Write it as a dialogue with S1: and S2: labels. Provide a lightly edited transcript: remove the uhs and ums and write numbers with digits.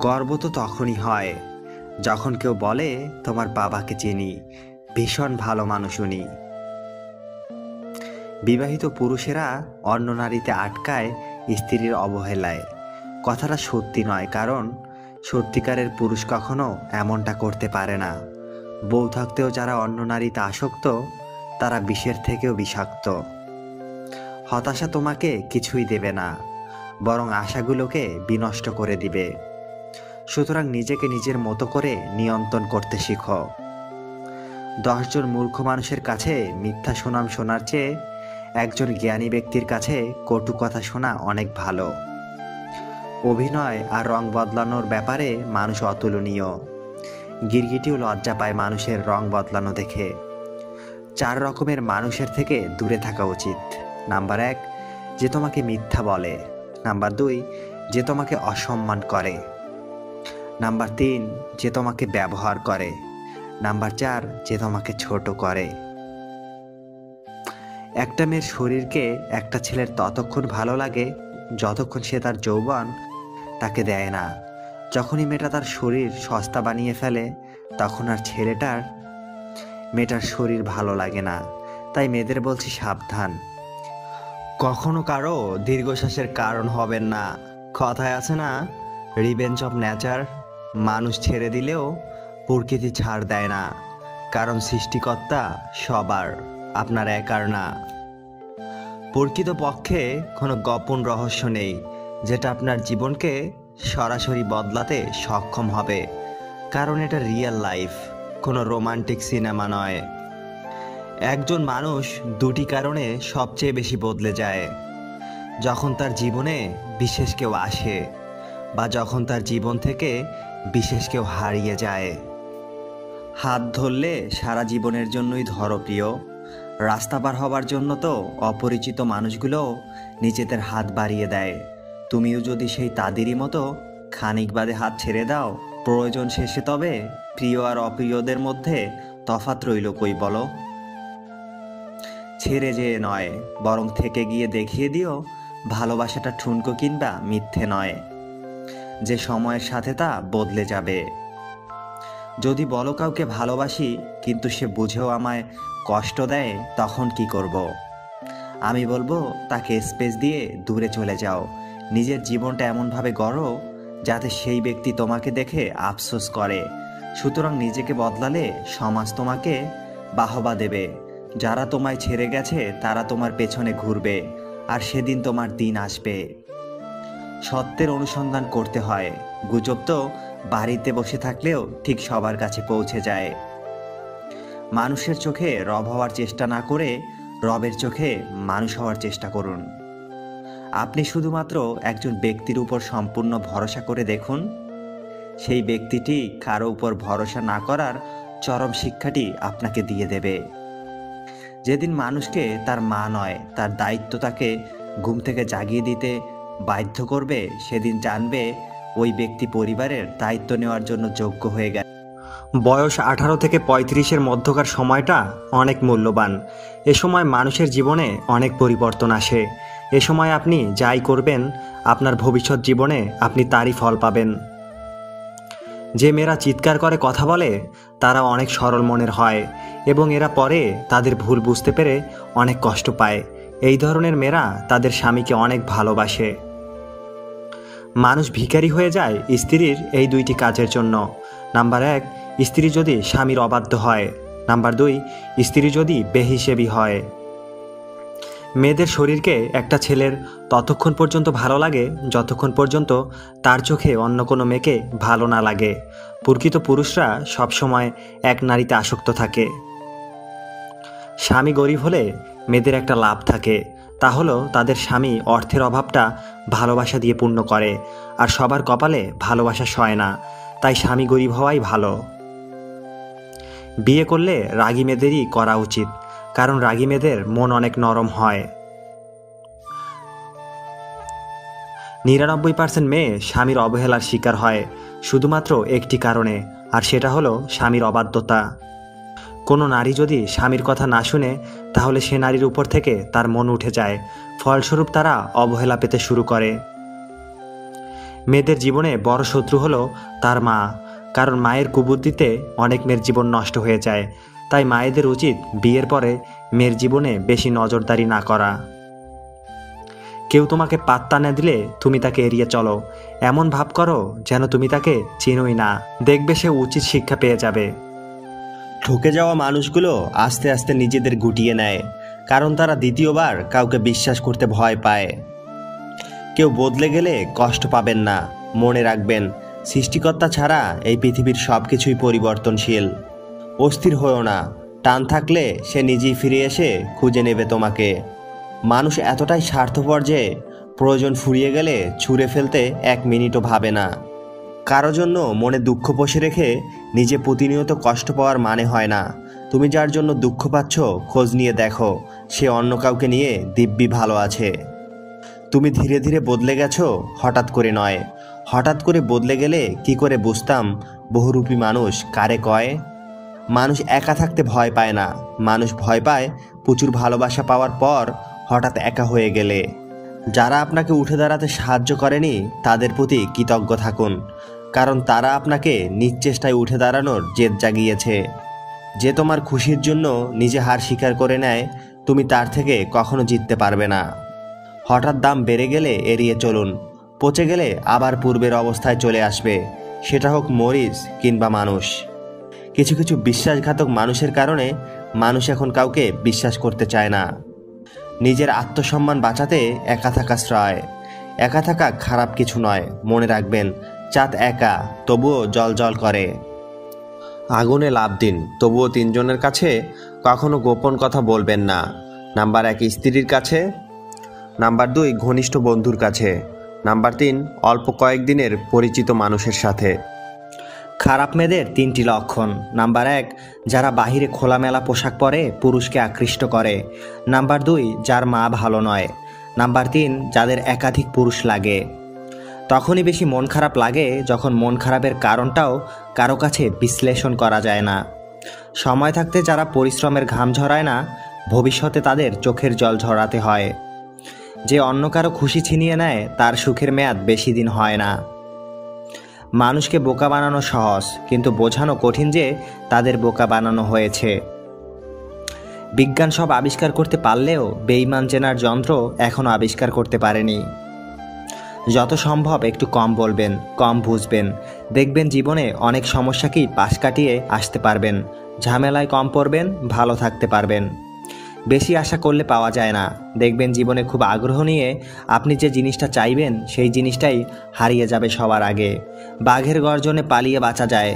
S1: গর্ব তো তখনই হয় যখন কেউ বলে তোমার বাবাকে চিনি, ভীষণ ভালো মানুষ উনি। বিবাহিত পুরুষেরা অন্য নারীতে আটকায় স্ত্রীর অবহেলায়। কথাটা সত্যি নয়, কারণ সত্যিকারের পুরুষ কখনো এমনটা করতে পারে না। বউ থাকতেও যারা অন্য নারীতে আসক্ত, তারা বিষের থেকেও বিষাক্ত। হতাশা তোমাকে কিছুই দেবে না, বরং আশাগুলোকে বিনষ্ট করে দিবে। সুতরাং নিজেকে নিজের মতো করে নিয়ন্ত্রণ করতে শিখো। 10 জন মূর্খ মানুষের কাছে মিথ্যা সুনাম শোনার চেয়ে একজন জ্ঞানী ব্যক্তির কাছে কটু কথা শোনা অনেক ভালো। অভিনয় আর রং বদলানোর ব্যাপারে মানুষ অতুলনীয়। গিরগিটিও লজ্জা পায় মানুষের রং বদলানো দেখে। 4 রকমের মানুষের থেকে দূরে থাকা উচিত। নাম্বার 1, যে তোমাকে মিথ্যা বলে। নাম্বার 2, যে তোমাকে অসম্মান করে। নাম্বার 3, যে তোমাকে ব্যবহার করে। নাম্বার 4, যে তোমাকে ছোট করে। একটা মেয়ের শরীরকে একটা ছেলের ততক্ষণ ভালো লাগে যতক্ষণ সে তার যৌবন তাকে দেয় না। যখনই মেয়েটা তার শরীর সস্তা বানিয়ে ফেলে, তখন আর মেয়েটার শরীর ভালো লাগে না। তাই মেয়েদের বলছি, সাবধান, কখনো কারো দীর্ঘশ্বাসের কারণ হবেন না। কথায় আছে না, রিভেঞ্জ অফ নেচার। মানুষ ছেড়ে দিলেও প্রকৃতি ছাড় দেয় না, কারণ সৃষ্টিকর্তা সবার, আপনার একার না। প্রকৃতপক্ষে কোনো গোপন রহস্য নেই যেটা আপনার জীবনকে সরাসরি বদলাতে সক্ষম হবে, কারণ এটা রিয়েল লাইফ, কোনো রোমান্টিক সিনেমা নয়। একজন মানুষ 2টি কারণে সবচেয়ে বেশি বদলে যায়: যখন তার জীবনে বিশেষ কেউ আসে, বা যখন তার জীবন থেকে বিশেষ কেউ হারিয়ে যায়। হাত ধরলে সারা জীবনের জন্যই ধরো প্রিয়। রাস্তা পার হবার জন্য তো অপরিচিত মানুষগুলো নিজেদের হাত বাড়িয়ে দেয়। তুমিও যদি সেই তাদেরই মতো খানিক বাদে হাত ছেড়ে দাও প্রয়োজন শেষে, তবে প্রিয় আর অপ্রিয়দের মধ্যে তফাৎ রইল কই বলো? ছেড়ে যেয়ে নয়, বরং থেকে গিয়ে দেখিয়ে দিও ভালোবাসাটা ঠুনকো কিংবা মিথ্যে নয়, যে সময়ের সাথে তা বদলে যাবে। যদি বলো কাউকে ভালোবাসি কিন্তু সে বুঝেও আমায় কষ্ট দেয়, তখন কি করব? আমি বলবো তাকে স্পেস দিয়ে দূরে চলে যাও। নিজের জীবনটা এমনভাবে গড়ো যাতে সেই ব্যক্তি তোমাকে দেখে আফসোস করে। সুতরাং নিজেকে বদলালে সমাজ তোমাকে বাহবা দেবে। যারা তোমায় ছেড়ে গেছে তারা তোমার পেছনে ঘুরবে, আর সেদিন তোমার দিন আসবে। সত্যের অনুসন্ধান করতে হয়। গুজব তো বাড়িতে বসে থাকলেও ঠিক সবার কাছে পৌঁছে যায়। মানুষের চোখে রব হওয়ার চেষ্টা না করে রবের চোখে মানুষ হওয়ার চেষ্টা করুন। আপনি শুধুমাত্র একজন ব্যক্তির উপর সম্পূর্ণ ভরসা করে দেখুন, সেই ব্যক্তিটি কারো উপর ভরসা না করার চরম শিক্ষাটি আপনাকে দিয়ে দেবে। যেদিন মানুষকে তার মা নয়, তার দায়িত্ব তাকে ঘুম থেকে জাগিয়ে দিতে বাধ্য করবে, সেদিন জানবে ওই ব্যক্তি পরিবারের দায়িত্ব নেওয়ার জন্য যোগ্য হয়ে গেছে। বয়স 18 থেকে 35-এর মধ্যকার সময়টা অনেক মূল্যবান। এ সময় মানুষের জীবনে অনেক পরিবর্তন আসে। এ সময় আপনি যাই করবেন, আপনার ভবিষ্যৎ জীবনে আপনি তারই ফল পাবেন। যে মেয়েরা চিৎকার করে কথা বলে তারা অনেক সরল মনের হয়, এবং এরা পরে তাদের ভুল বুঝতে পেরে অনেক কষ্ট পায়। এই ধরনের মেয়েরা তাদের স্বামীকে অনেক ভালোবাসে। মানুষ ভিখারি হয়ে যায় স্ত্রীর এই 2টি কাজের জন্য। নাম্বার 1, স্ত্রী যদি স্বামীর অবাধ্য হয়। নাম্বার 2, স্ত্রী যদি বেহিসেবি হয়। মেয়েদের শরীরকে একটা ছেলের ততক্ষণ পর্যন্ত ভালো লাগে যতক্ষণ পর্যন্ত তার চোখে অন্য কোনো মেয়েকে ভালো না লাগে। প্রকৃত পুরুষরা সবসময় এক নারীতে আসক্ত থাকে। স্বামী গরিব হলে মেয়েদের একটা লাভ থাকে, তা হলো তাদের স্বামী অর্থের অভাবটা ভালোবাসা দিয়ে পূর্ণ করে, আর সবার কপালে ভালোবাসা সয় না, তাই স্বামী গরিব হওয়াই ভালো। বিয়ে করলে রাগী মেয়েদেরই করা উচিত, কারণ রাগী মেয়েদের মন অনেক নরম হয়। 99% মেয়ে স্বামীর অবহেলার শিকার হয় শুধুমাত্র একটি কারণে, আর সেটা হলো স্বামীর অবাধ্যতা। কোনো নারী যদি স্বামীর কথা না শুনে, তাহলে সে নারীর উপর থেকে তার মন উঠে যায়, ফলস্বরূপ তারা অবহেলা পেতে শুরু করে। মেয়েদের জীবনে বড় শত্রু হলো তার মা, কারণ মায়ের কুবুদ্ধিতে অনেক মেয়ের জীবন নষ্ট হয়ে যায়। তাই মায়েদের উচিত বিয়ের পরে মেয়ের জীবনে বেশি নজরদারি না করা। কেউ তোমাকে পাত্তা না দিলে তুমি তাকে এড়িয়ে চলো, এমন ভাব করো যেন তুমি তাকে চিনোই না, দেখবে সে উচিত শিক্ষা পেয়ে যাবে। ঠকে যাওয়া মানুষগুলো আস্তে আস্তে নিজেদের গুটিয়ে নেয়, কারণ তারা দ্বিতীয়বার কাউকে বিশ্বাস করতে ভয় পায়। কেউ বদলে গেলে কষ্ট পাবেন না, মনে রাখবেন সৃষ্টিকর্তা ছাড়া এই পৃথিবীর সব কিছুই পরিবর্তনশীল। অস্থির হয়েও না, টান থাকলে সে নিজেই ফিরে এসে খুঁজে নেবে তোমাকে। মানুষ এতটাই স্বার্থপর যে প্রয়োজন ফুরিয়ে গেলে ছুঁড়ে ফেলতে 1 মিনিটও ভাবে না। কারো জন্য মনে দুঃখ পুষে রেখে নিজে প্রতিনিয়ত কষ্ট পাওয়ার মানে হয় না। তুমি যার জন্য দুঃখ পাচ্ছ খোঁজ নিয়ে দেখো, সে অন্য কাউকে নিয়ে দিব্যি ভালো আছে। তুমি ধীরে ধীরে বদলে গেছো, হঠাৎ করে নয়। হঠাৎ করে বদলে গেলে কি করে বুঝতাম বহুরূপী মানুষ কারে কয়? মানুষ একা থাকতে ভয় পায় না, মানুষ ভয় পায় প্রচুর ভালোবাসা পাওয়ার পর হঠাৎ একা হয়ে গেলে। যারা আপনাকে উঠে দাঁড়াতে সাহায্য করেনি তাদের প্রতি কৃতজ্ঞ থাকুন, কারণ তারা আপনাকে নিজ চেষ্টায় উঠে দাঁড়ানোর জেদ জাগিয়েছে। যে তোমার খুশির জন্য নিজে হার স্বীকার করে নেয়, তুমি তার থেকে কখনো জিততে পারবে না। হঠাৎ দাম বেড়ে গেলে এড়িয়ে চলুন, পচে গেলে আবার পূর্বের অবস্থায় চলে আসবে, সেটা হোক মরিচ কিংবা মানুষ। কিছু কিছু বিশ্বাসঘাতক মানুষের কারণে মানুষ এখন কাউকে বিশ্বাস করতে চায় না। নিজের আত্মসম্মান বাঁচাতে একা থাকা শ্রয়। একা থাকা খারাপ কিছু নয়, মনে রাখবেন চাঁদ একা তবুও জ্বলজ্বল করে। আগুনে লাফ দিন, তবুও 3 জনের কাছে কখনো গোপন কথা বলবেন না। নাম্বার 1 স্ত্রীর কাছে, নাম্বার 2 ঘনিষ্ঠ বন্ধুর কাছে, নাম্বার 3 অল্প কয়েকদিনের পরিচিত মানুষের সাথে। খারাপ মেয়েদের 3টি লক্ষণ। নাম্বার 1 যারা বাহিরে খোলামেলা পোশাক পরে পুরুষকে আকৃষ্ট করে। নাম্বার 2 যার মা ভালো নয়। নাম্বার 3 যাদের একাধিক পুরুষ লাগে। তখনই বেশি মন খারাপ লাগে যখন মন খারাপের কারণটাও কারো কাছে বিশ্লেষণ করা যায় না। সময় থাকতে যারা পরিশ্রমের ঘাম ঝরায় না, ভবিষ্যতে তাদের চোখের জল ঝরাতে হয়। যে অন্য কারো খুশি ছিনিয়ে নেয় তার সুখের মেয়াদ বেশি দিন হয় না। মানুষকে বোকা বানানো সহজ, কিন্তু বোঝানো কঠিন যে তাদের বোকা বানানো হয়েছে। বিজ্ঞান সব আবিষ্কার করতে পারলেও বেঈমান চেনার যন্ত্র এখনও আবিষ্কার করতে পারেনি। যত সম্ভব একটু কম বলবেন, কম বুঝবেন, দেখবেন জীবনে অনেক সমস্যাকেই পাশ কাটিয়ে আসতে পারবেন। ঝামেলায় কম পড়বেন, ভালো থাকতে পারবেন। বেশি আশা করলে পাওয়া যায় না। দেখবেন জীবনে খুব আগ্রহ নিয়ে আপনি যে জিনিসটা চাইবেন সেই জিনিসটাই হারিয়ে যাবে সবার আগে। বাঘের গর্জনে পালিয়ে বাঁচা যায়,